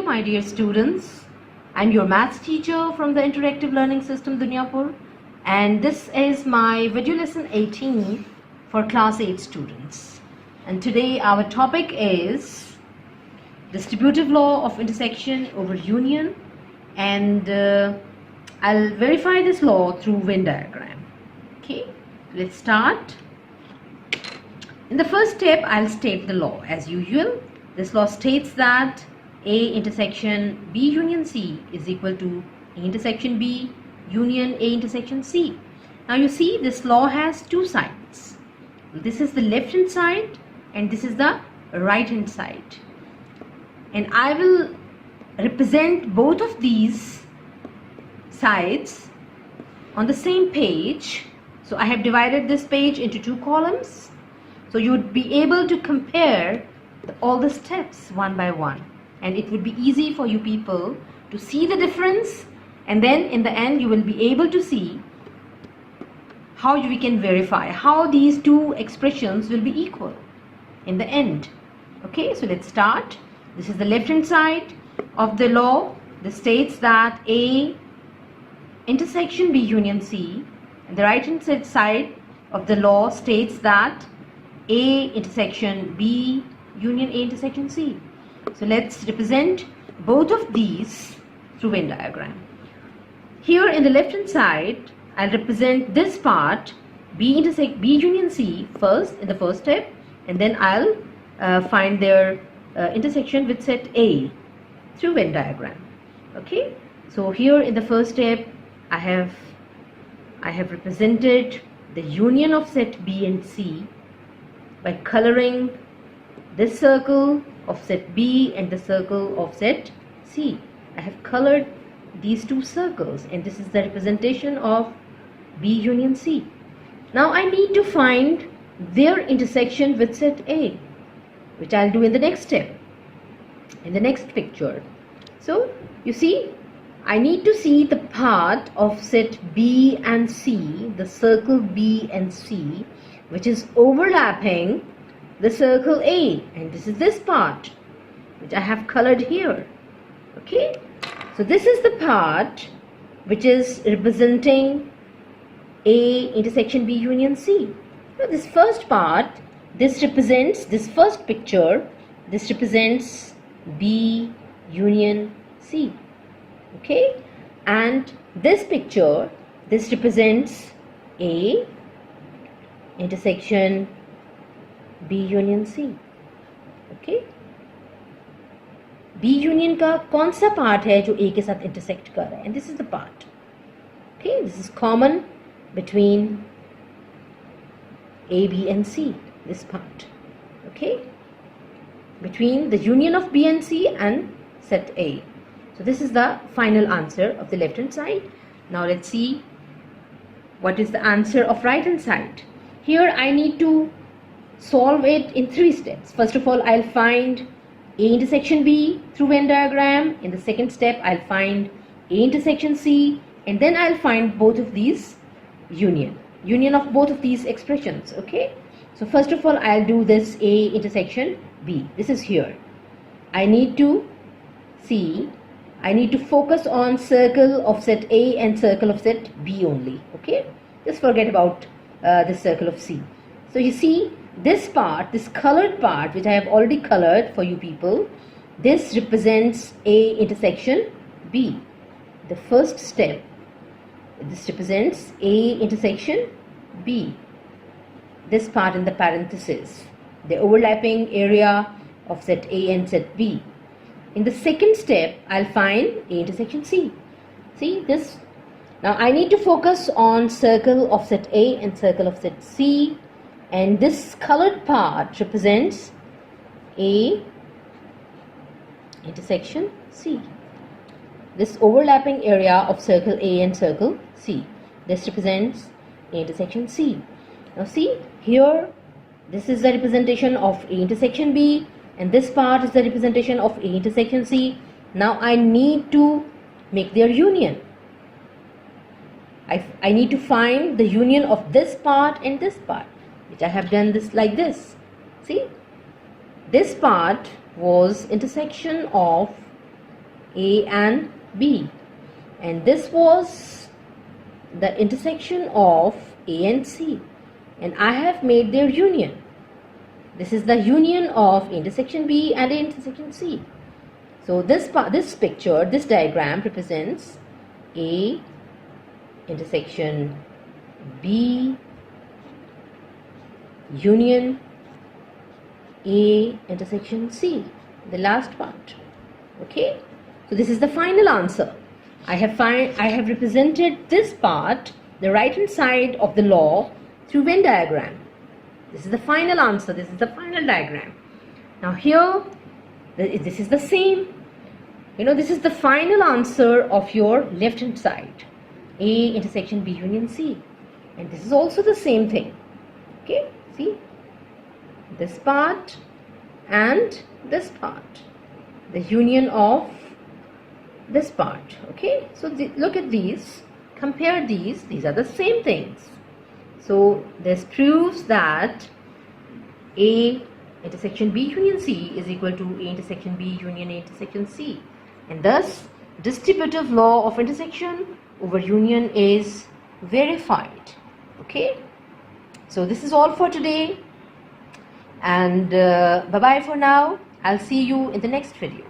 my dear students. I'm your maths teacher from the Interactive Learning System Dunyapur, and this is my video lesson 18 for class 8 students. And today our topic is Distributive Law of Intersection over Union, and I'll verify this law through Venn diagram. Okay, let's start. In the first step, I'll state the law as usual. This law states that A intersection B union C is equal to A intersection B union A intersection C. Now you see this law has two sides. This is the left hand side and this is the right hand side. And I will represent both of these sides on the same page. So I have divided this page into two columns. So you would be able to compare all the steps one by one, and it would be easy for you people to see the difference, and then in the end you will be able to see how we can verify how these two expressions will be equal in the end. Okay, so let's start. This is the left hand side of the law. This states that A intersection B union C, and the right hand side of the law states that A intersection B union A intersection C. So let's represent both of these through Venn diagram. Here in the left hand side, I'll represent this part B union C first in the first step, and then I'll find their intersection with set A through Venn diagram. Okay, so here in the first step I have represented the union of set B and C by coloring this circle of set B and the circle of set C. I have colored these two circles, and this is the representation of B union C. Now I need to find their intersection with set A, which I'll do in the next step, in the next picture. So you see, I need to see the part of set B and C, the circle B and C, which is overlapping the circle A, and this is this part which I have colored here. Okay, so this is the part which is representing A intersection B union C. Now this first part, this represents, this first picture, this represents B union C. Okay, and this picture, this represents A intersection B union C. Okay, B union का कौन सा part है जो A के साथ intersect कर रहा है, and this is the part. Okay, this is common between A, B and C, this part. Okay, between the union of B and C and set A. So this is the final answer of the left hand side. Now let's see what is the answer of right hand side. Here I need to solve it in three steps. First of all, I'll find A intersection B through Venn diagram. In the second step, I'll find A intersection C, and then I'll find both of these union of both of these expressions. Okay, so first of all, I'll do this A intersection B. This is here. I need to focus on circle of set A and circle of set B only. Okay, just forget about the circle of C. So you see, this part, this colored part which I have already colored for you people, this represents A intersection B. The first step, this represents A intersection B. This part in the parenthesis, the overlapping area of set A and set B. In the second step, I'll find A intersection C. See this? Now I need to focus on circle of set A and circle of set C. And this colored part represents A intersection C. This overlapping area of circle A and circle C. This represents A intersection C. Now see, here this is the representation of A intersection B, and this part is the representation of A intersection C. Now I need to make their union. I need to find the union of this part and this part, which I have done this like this. See, this part was intersection of A and B. And this was the intersection of A and C. And I have made their union. This is the union of intersection B and intersection C. So this picture, this diagram represents A intersection B union A intersection C, the last part. Okay, so this is the final answer. I have represented this part, the right hand side of the law, through Venn diagram. This is the final answer. This is the final diagram. Now here, this is the same. This is the final answer of your left hand side, A intersection B union C, and this is also the same thing. Okay, see, this part and this part, the union of this part. Okay, so look at these, compare these are the same things. So this proves that A intersection B union C is equal to A intersection B union A intersection C, and thus distributive law of intersection over union is verified. Okay, so this is all for today, and bye bye for now. I'll see you in the next video.